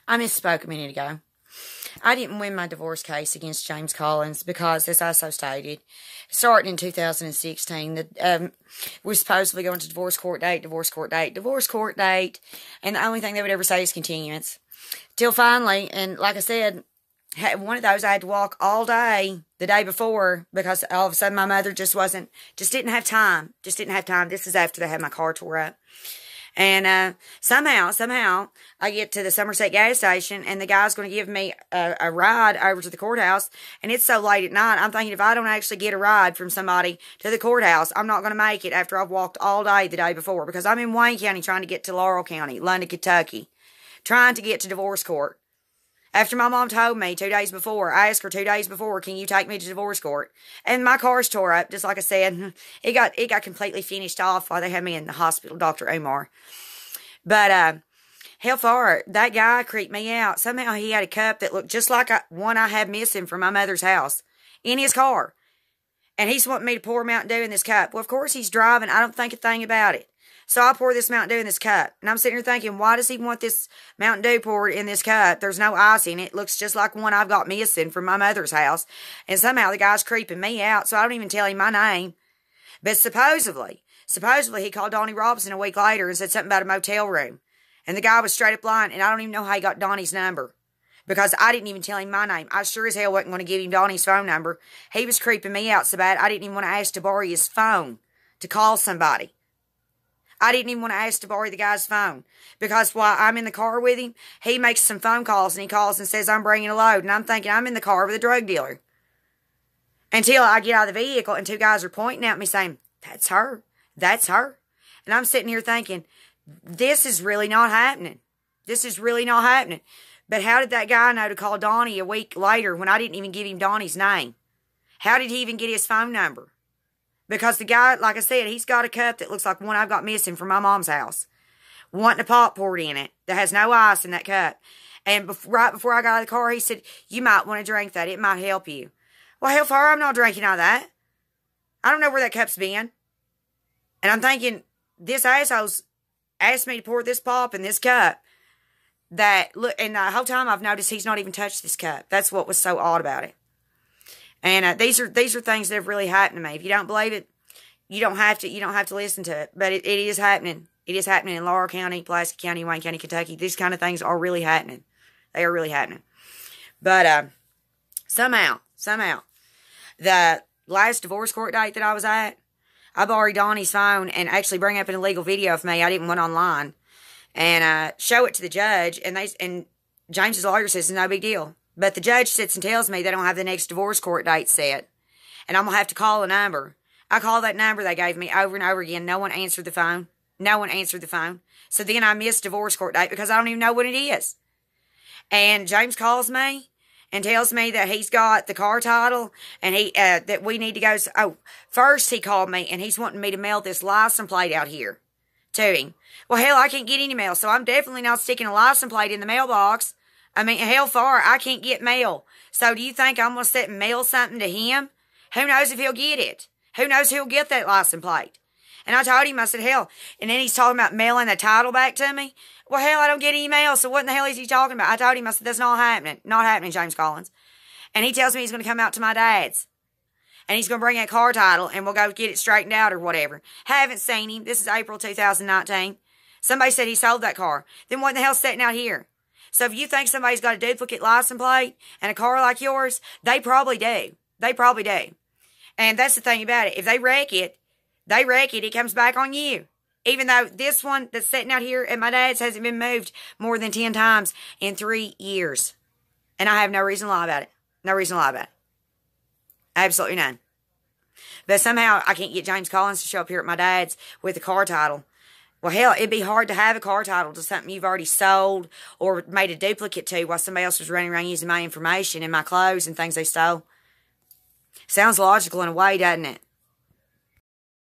I misspoke a minute ago. I didn't win my divorce case against James Collins because, as I so stated, starting in 2016, we're supposedly going to divorce court date, and the only thing they would ever say is continuance. Till finally, and like I said, one of those I had to walk all day the day before because all of a sudden my mother just didn't have time. This is after they had my car tore up. And somehow, I get to the Somerset gas station, and the guy's going to give me a ride over to the courthouse. And it's so late at night, I'm thinking if I don't actually get a ride from somebody to the courthouse, I'm not going to make it after I've walked all day the day before. Because I'm in Wayne County trying to get to Laurel County, London, Kentucky. Trying to get to divorce court. After my mom told me 2 days before, I asked her 2 days before, can you take me to divorce court? And my car's tore up, just like I said. It got completely finished off while they had me in the hospital, Dr. Omar. But, hell for it, that guy creeped me out. Somehow he had a cup that looked just like one I had missing from my mother's house in his car. And he's wanting me to pour Mountain Dew in this cup. Well, of course he's driving. I don't think a thing about it. So I pour this Mountain Dew in this cup. And I'm sitting here thinking, why does he want this Mountain Dew poured in this cup? There's no ice in it. It looks just like one I've got missing from my mother's house. And somehow the guy's creeping me out, so I don't even tell him my name. But supposedly he called Donnie Robinson a week later and said something about a motel room. And the guy was straight up lying, and I don't even know how he got Donnie's number. Because I didn't even tell him my name. I sure as hell wasn't going to give him Donnie's phone number. He was creeping me out so bad, I didn't even want to ask to borrow his phone to call somebody. I didn't even want to ask to borrow the guy's phone. Because while I'm in the car with him, he makes some phone calls, and he calls and says, I'm bringing a load. And I'm thinking, I'm in the car with a drug dealer. Until I get out of the vehicle, and two guys are pointing at me saying, that's her. That's her. And I'm sitting here thinking, this is really not happening. But how did that guy know to call Donnie a week later when I didn't even give him Donnie's name? How did he even get his phone number? Because the guy, like I said, he's got a cup that looks like one I've got missing from my mom's house. Wanting a pop poured in it that has no ice in that cup. And right before I got out of the car, he said, you might want to drink that. It might help you. Well, hell fire, I'm not drinking out of that. I don't know where that cup's been. And I'm thinking, this asshole's asked me to pour this pop in this cup. And the whole time I've noticed he's not even touched this cup. That's what was so odd about it. And these are things that have really happened to me. If you don't believe it, you don't have to listen to it. But it is happening. It is happening in Laurel County, Pulaski County, Wayne County, Kentucky. These kind of things are really happening. They are really happening. But somehow, the last divorce court date that I was at, I borrowed Donnie's phone and actually bring up an illegal video of me. I didn't went online and show it to the judge. And James's lawyer says it's no big deal. But the judge sits and tells me they don't have the next divorce court date set. And I'm going to have to call a number. I called that number they gave me over and over again. No one answered the phone. So then I missed divorce court date because I don't even know what it is. And James calls me and tells me that he's got the car title and that we need to go. First he called me and he's wanting me to mail this license plate out here to him. Well, hell, I can't get any mail, so I'm definitely not sticking a license plate in the mailbox. I mean, hell far, I can't get mail. So do you think I'm going to sit and mail something to him? Who knows if he'll get it? Who knows who'll get that license plate? And I told him, I said, hell. And then he's talking about mailing the title back to me. Well, hell, I don't get email, so what in the hell is he talking about? I told him, I said, that's not happening. Not happening, James Collins. And he tells me he's going to come out to my dad's. And he's going to bring a car title, and we'll go get it straightened out or whatever. Haven't seen him. This is April 2019. Somebody said he sold that car. Then what in the hell's sitting out here? So if you think somebody's got a duplicate license plate and a car like yours, they probably do. And that's the thing about it. If they wreck it, it comes back on you. Even though this one that's sitting out here at my dad's hasn't been moved more than 10 times in 3 years. And I have no reason to lie about it. Absolutely none. But somehow I can't get James Collins to show up here at my dad's with a car title. Well, hell, it'd be hard to have a car title to something you've already sold or made a duplicate to while somebody else was running around using my information and my clothes and things they stole. Sounds logical in a way, doesn't it?